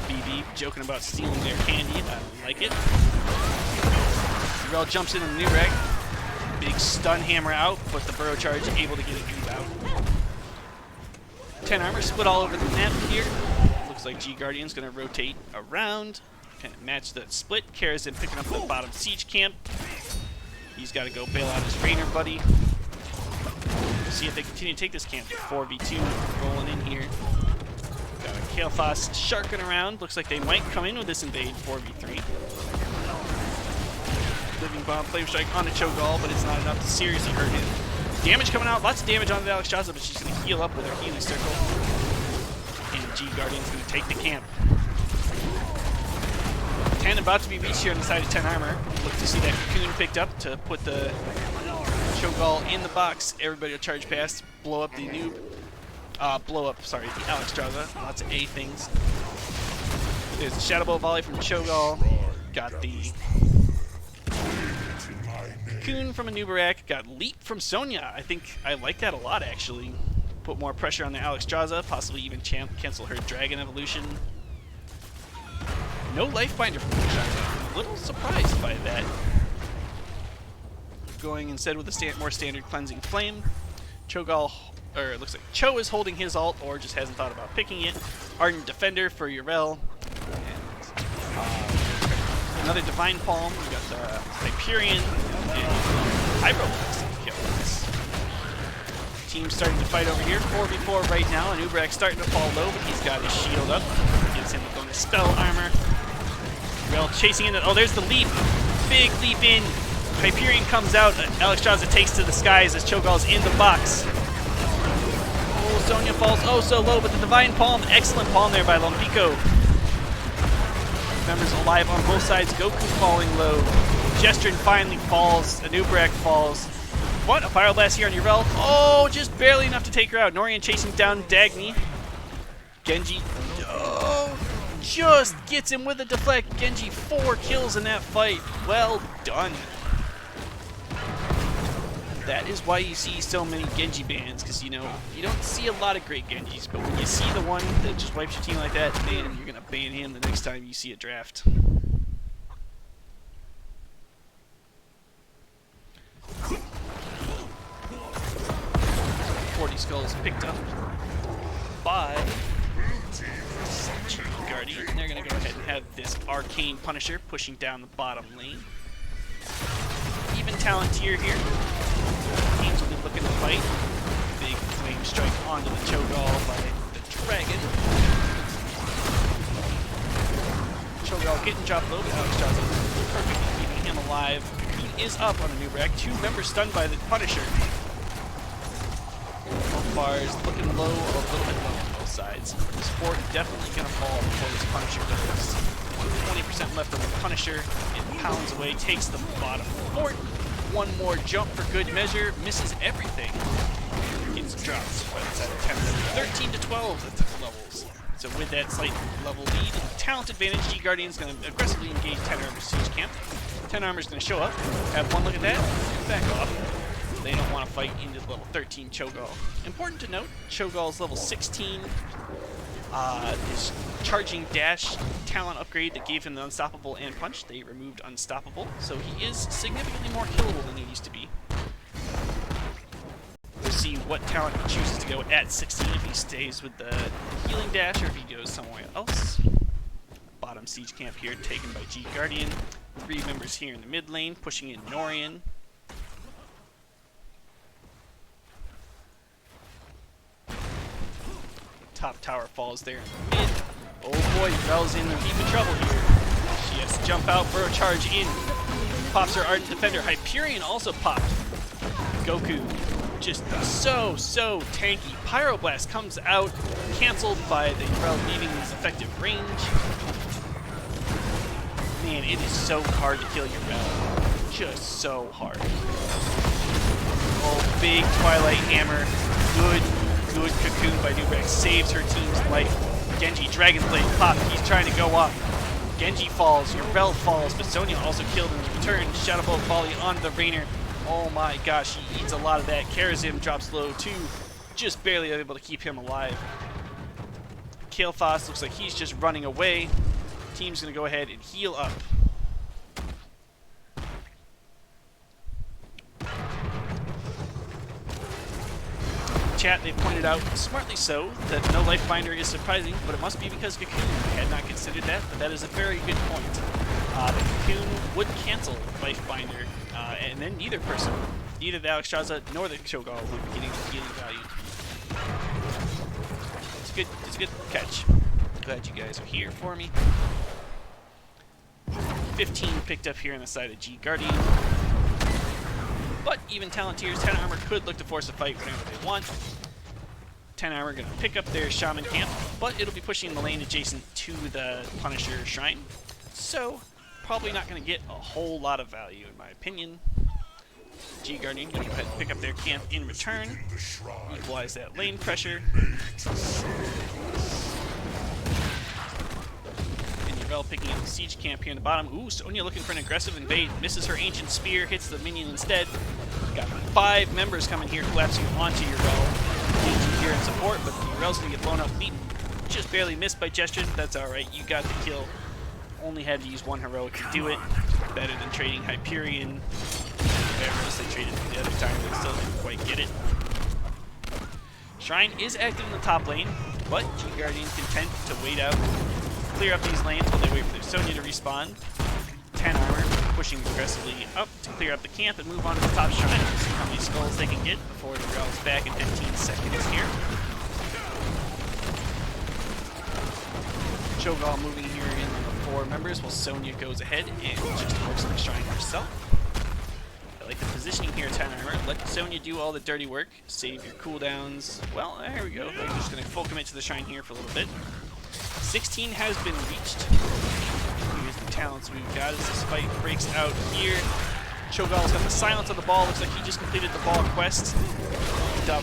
BB joking about stealing their candy. I don't like it. Yrel jumps in on the Nureg. Big stun hammer out, but the burrow charge able to get a goob out. 10 armor split all over the map here. Looks like G Guardian's going to rotate around. Kind of match that split. Karazin picking up the bottom siege camp. He's got to go bail out his Rainer buddy. See if they continue to take this camp. 4v2 rolling in here. Got a Kael'thas sharking around. Looks like they might come in with this invade 4v3. Living bomb, flame strike onto Cho'Gall, but it's not enough to seriously hurt him. Damage coming out, lots of damage onto Alexstrasza, but she's going to heal up with her healing circle. And G Guardian's going to take the camp. 10 about to be reached here on the side of 10 armor. Look to see that cocoon picked up to put the Cho'Gall in the box. Everybody will charge past, blow up the noob. The Alexstrasza. Lots of A things. There's a Shadow Bolt volley from Cho'Gall. Got the cocoon from a Nubarak. Got leap from Sonya. I think I like that a lot, actually. Put more pressure on the Alexstrasza, possibly even cancel her dragon evolution. No Lifebinder from Alexstrasza. I'm a little surprised by that. Going instead with a more standard cleansing flame. Cho'Gall, or it looks like Cho is holding his ult, or just hasn't thought about picking it. Ardent Defender for Yrel. And another Divine Palm. We got the Hyperion and Hydroblast. Team's starting to fight over here. 4v4 right now. And Ubrak's starting to fall low, but he's got his shield up. Gives him a bonus spell armor. Yrel chasing in. Oh, there's the leap. Big leap in. Hyperion comes out. Alexstrasza takes to the skies as Cho'Gall's in the box. Oh, Sonya falls oh so low, but the Divine Palm, excellent palm there by Lompico. Members alive on both sides. Goku falling low. Gestrin finally falls. Anubrak falls. What? A Pyroblast here on Yrel. Oh, just barely enough to take her out. Norian chasing down Dagny. Genji. Oh, just gets him with a deflect. Genji 4 kills in that fight. Well done. That is why you see so many Genji bans, because, you know, you don't see a lot of great Genjis, but when you see the one that just wipes your team like that, man, you're going to ban him the next time you see a draft. 40 skulls picked up by G Guardian. They're going to go ahead and have this Arcane Punisher pushing down the bottom lane. Even Talontier here. Teams will be looking to fight. Big flame strike onto the Cho'Gall by the Dragon. Cho'Gall getting dropped low, but Alexstrasza perfectly keeping him alive. He is up on a new rack. 2 members stunned by the Punisher. Both bars looking low, a little bit low on both sides. This fort definitely going to fall before this Punisher does. 20% left on the Punisher. It pounds away, takes the bottom fort. One more jump for good measure, misses everything. Gets dropped, but it's at a 10, 13 to 12 at the levels. So with that slight level lead, talent advantage, G Guardian's going to aggressively engage 10 Armor Siege Camp. 10 Armor's going to show up, have one look at that, back off. They don't want to fight into level 13 Cho'Gall. Important to note, Cho'Gall's level 16. His charging dash talent upgrade that gave him the Unstoppable and Punch, they removed Unstoppable, so he is significantly more killable than he used to be. We'll see what talent he chooses to go at 16, if he stays with the healing dash or if he goes somewhere else. Bottom siege camp here taken by G Guardian. 3 members here in the mid lane, pushing in Norian. Top tower falls there in the mid. Oh boy, Rel's in deep in trouble here. She has to jump out, burrow charge in. Pops her Ardent Defender. Hyperion also popped. Goku just so tanky. Pyroblast comes out, canceled by the Rel leaving his effective range. Man, it is so hard to kill your Rel. Just so hard. Oh, big Twilight Hammer. Good cocoon by Nubrex. Saves her team's life. Genji, Dragon Blade, pop. He's trying to go up. Genji falls. Your Rel falls, but Sonya also killed in return. Shadow Bolt volley onto the Rainer. Oh my gosh, he eats a lot of that. Karazim drops low too. Just barely able to keep him alive. Kael'thas looks like he's just running away. Team's going to go ahead and heal up. Chat, they pointed out, smartly so, that no life binder is surprising, but it must be because Cocoon had not considered that, but that is a very good point. The Cocoon would cancel life binder, and then neither person, neither the Alexstrasza nor the Cho'Gall would be getting the healing value. It's a good catch. Glad you guys are here for me. 15 picked up here on the side of G Guardian. But even Talentier's 10 Armor could look to force a fight whenever they want. 10 Armor going to pick up their Shaman camp, but it'll be pushing the lane adjacent to the Punisher Shrine. So, probably not going to get a whole lot of value in my opinion. G Guardian going to go ahead and pick up their camp in return. Equalize that lane pressure. Rel picking up the siege camp here in the bottom. Ooh, Sonya looking for an aggressive invade. Misses her Ancient Spear, hits the minion instead. Got 5 members coming here, collapsing onto your Rel. Here in support, but the Rel's going to get blown up. Beat just barely missed by Gesture. That's alright, you got the kill. Only had to use 1 heroic to do it. Better than trading Hyperion. Whatever else they traded the other time, they still didn't quite get it. Shrine is active in the top lane, but G Guardian content to wait out. Clear up these lanes while they wait for their Sonya to respawn. 10 Armor pushing aggressively up to clear up the camp and move on to the top shrine. See how many skulls they can get before the Rel's back in 15 seconds here. Cho'Gall moving here in the 4 members while Sonya goes ahead and just works the shrine herself. I like the positioning here, 10 Armor. Let Sonya do all the dirty work. Save your cooldowns. Well, there we go. We're just going to full commit to the shrine here for a little bit. 16 has been reached. Here's the talents we've got as this fight breaks out here. Cho'Gall's got the silence on the ball. Looks like he just completed the ball quest.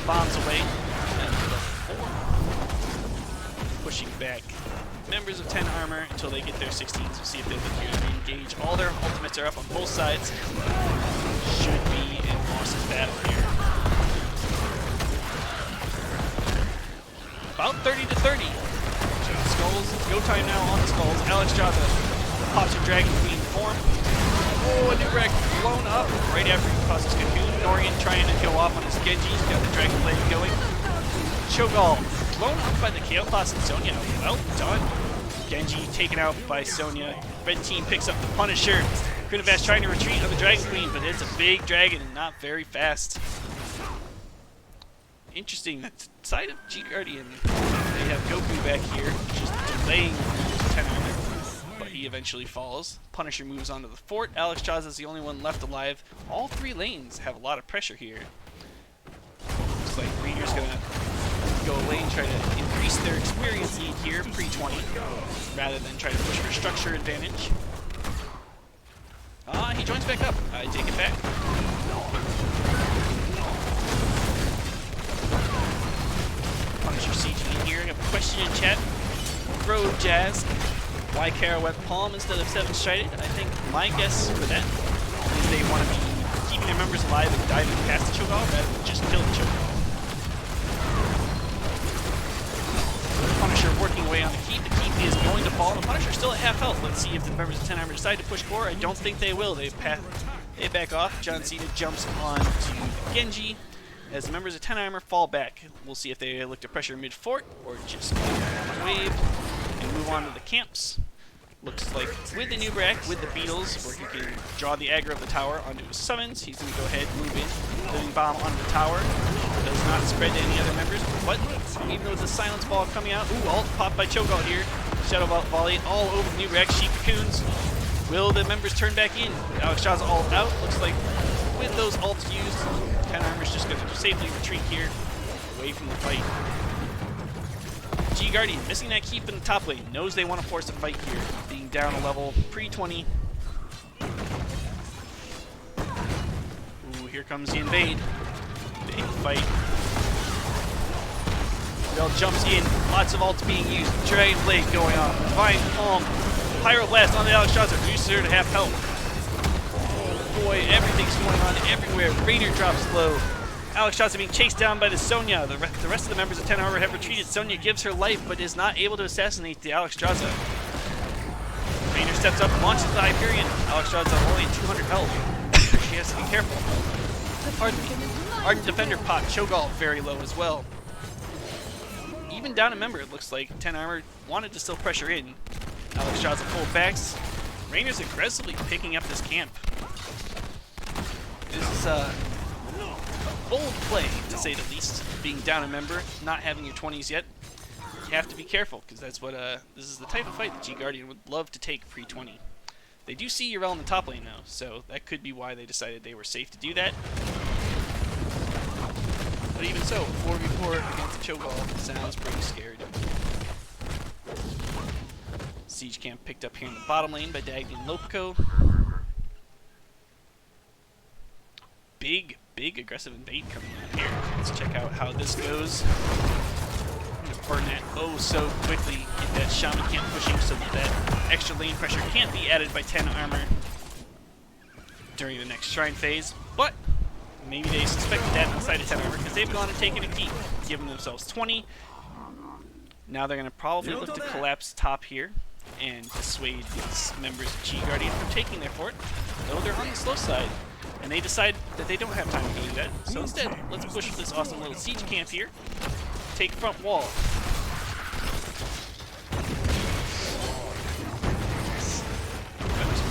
Bombs away. And level 4. Pushing back members of 10 Armor until they get their 16s. We'll see if they look here to engage. All their ultimates are up on both sides. Should be an versus battle here. About 30 to 30. Skulls, go time now on the Skulls. Alex Jaza pops her Dragon Queen form. Oh, a new wreck blown up right after he causes Cocoon. Norian trying to go off on his Genji. He's got the Dragon Blade going. Cho'Gall blown up by the KO class and Sonya. Well done. Genji taken out by Sonya. Red team picks up the Punisher. Krinovash trying to retreat on the Dragon Queen, but it's a big dragon and not very fast. Interesting. Side of G Guardian, they have Goku back here, just delaying 10 armor, but he eventually falls. Punisher moves onto the fort. Alex Jaza is the only one left alive. All three lanes have a lot of pressure here. Looks like Reader's gonna go away and try to increase their experience lead here, pre-20, rather than try to push for structure advantage. He joins back up. I take it back. Punisher CG here. I have a question in chat. Road Jazz. Why Carawet Palm instead of 7-Strided? I think my guess for that is they want to be keeping their members alive and diving past the Cho'Gall rather than just kill the Cho'Gall. Punisher working away on the keep. The keep is going to fall. The Punisher still at half health. Let's see if the members of 10 Armor decide to push core. I don't think they will. They back off. John Cena jumps on to Genji. As the members of 10 Armor fall back, we'll see if they look to pressure mid-fort or just wave and move on to the camps. Looks like with the new Brack, with the Beatles, where he can draw the aggro of the tower onto his summons, he's going to go ahead and move in. Living Bomb onto the tower. Does not spread to any other members, but even though the Silence Ball coming out, ooh, ult popped by Cho'Gall here. Shadow Volley all over the new Brack. Sheep Cocoons. Will the members turn back in? Alex Shaw's ult out. Looks like with those ults used, 10 Armor's just going to safely retreat here, away from the fight. G Guardian missing that keep in the top lane, knows they want to force a fight here, being down a level, pre-20. Ooh, here comes the invade. Big fight. Bell jumps in, lots of ults being used, Dragon Blade going on, Divine Palm, Pyro Blast on the Alex Shaw's reduces her to half health. Boy, everything's going on everywhere. Rainer drops low. Alex Shaw's being chased down by the Sonya. The rest of the members of 10 Armor have retreated. Sonya gives her life, but is not able to assassinate the Alex Jaza. Rainer steps up, launches the Hyperion. Alex Jaza only 200 health. She has to be careful. Ardent Defender pop. Cho'Gall very low as well. Even down a member, it looks like 10 Armor wanted to still pressure in. Alex Jaza pulled backs. Rainer's aggressively picking up this camp. This is a bold play, to say the least. Being down a member, not having your 20s yet. You have to be careful, because that's what this is the type of fight that G Guardian would love to take pre-20. They do see Urel in the top lane though, so that could be why they decided they were safe to do that. But even so, 4v4 against Cho'Gall sounds pretty scared. Siege camp picked up here in the bottom lane by Dagny and Lopico. Big aggressive invade coming out here. Let's check out how this goes. I'm going to burn that oh so quickly. Get that Shaman camp pushing so that extra lane pressure can't be added by 10 Armor during the next Shrine phase. But maybe they suspected that inside of 10 Armor because they've gone and taken a keep, giving themselves 20. Now they're going to probably look to collapse top here and dissuade these members of G Guardian from taking their fort, though they're on the slow side. And they decide that they don't have time to do that. So instead, let's push this awesome little siege camp here. Take front wall.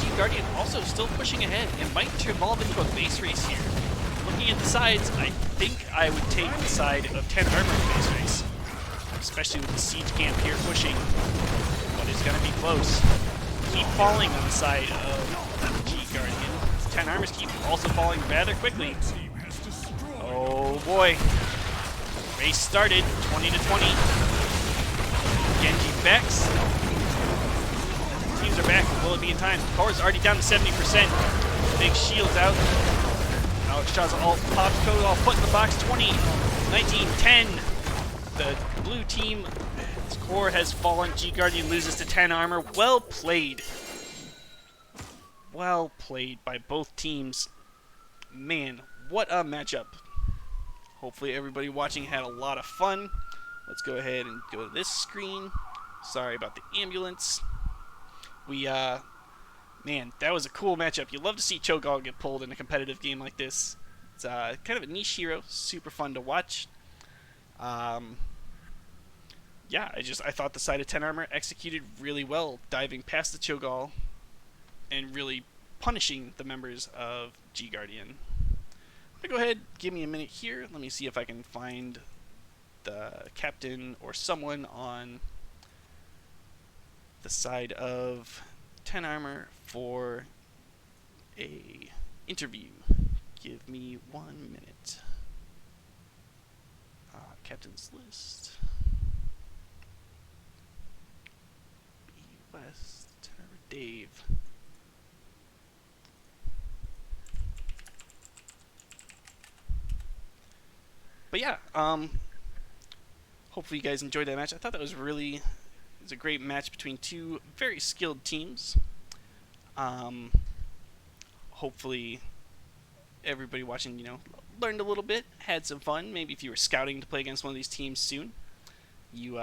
G Guardian also still pushing ahead and might evolve into a base race here. Looking at the sides, I think I would take the side of 10 Armor in base race. Especially with the siege camp here pushing. But it's going to be close. Keep falling on the side of G Guardian. 10 Armors keep also falling rather quickly. Oh boy. Race started, 20 to 20. Genji backs. Teams are back. Will it be in time? Core's already down to 70%. Big shields out. Alex Shaw's all pop code all put in the box. 20, 19, 10. The blue team core has fallen. G Guardian loses to 10 Armor. Well played. Well played by both teams. Man, what a matchup. Hopefully everybody watching had a lot of fun. Let's go ahead and go to this screen. Sorry about the ambulance. Man, that was a cool matchup. You love to see Cho'Gall get pulled in a competitive game like this. It's kind of a niche hero, super fun to watch. Yeah, I thought the side of 10 armor executed really well, diving past the Cho'Gall and really punishing the members of G Guardian. I'm gonna go ahead, give me a minute here. Let me see if I can find the captain or someone on the side of 10 armor for a interview. Give me 1 minute. Captain's list. B West, 10 armor Dave. But yeah, hopefully you guys enjoyed that match. I thought that was a great match between two very skilled teams. Hopefully everybody watching, learned a little bit, had some fun. Maybe if you were scouting to play against one of these teams soon, you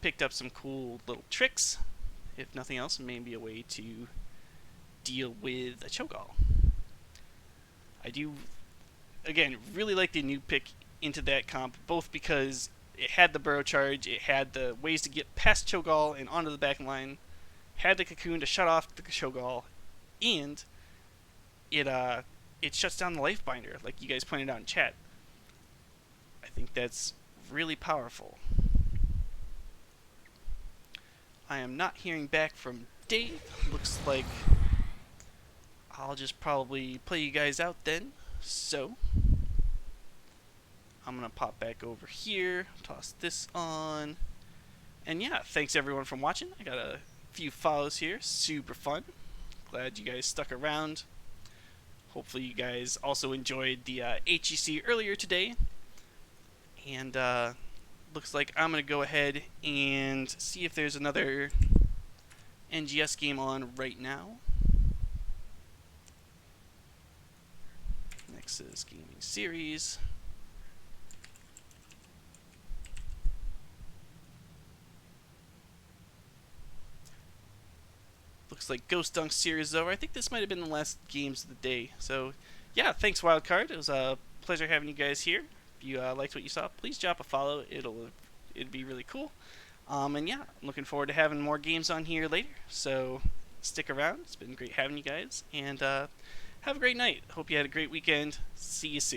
picked up some cool little tricks. If nothing else, maybe a way to deal with a Cho'Gall. I do, again, really like the new pick into that comp, both because it had the burrow charge, it had the ways to get past Cho'Gall and onto the back line, had the cocoon to shut off the Cho'Gall, and it shuts down the life binder, like you guys pointed out in chat. I think that's really powerful. I am not hearing back from Dave. Looks like I'll just probably play you guys out then. So I'm gonna pop back over here, toss this on, and yeah, thanks everyone for watching. I got a few follows here, super fun. Glad you guys stuck around. Hopefully you guys also enjoyed the HEC earlier today. And looks like I'm gonna go ahead and see if there's another NGS game on right now. Nexus Gaming Series. Looks like Ghost Dunk series is over. I think this might have been the last games of the day. So, yeah, thanks Wildcard. It was a pleasure having you guys here. If you liked what you saw, please drop a follow. It'd be really cool. And yeah, I'm looking forward to having more games on here later. So, stick around. It's been great having you guys. And have a great night. Hope you had a great weekend. See you soon.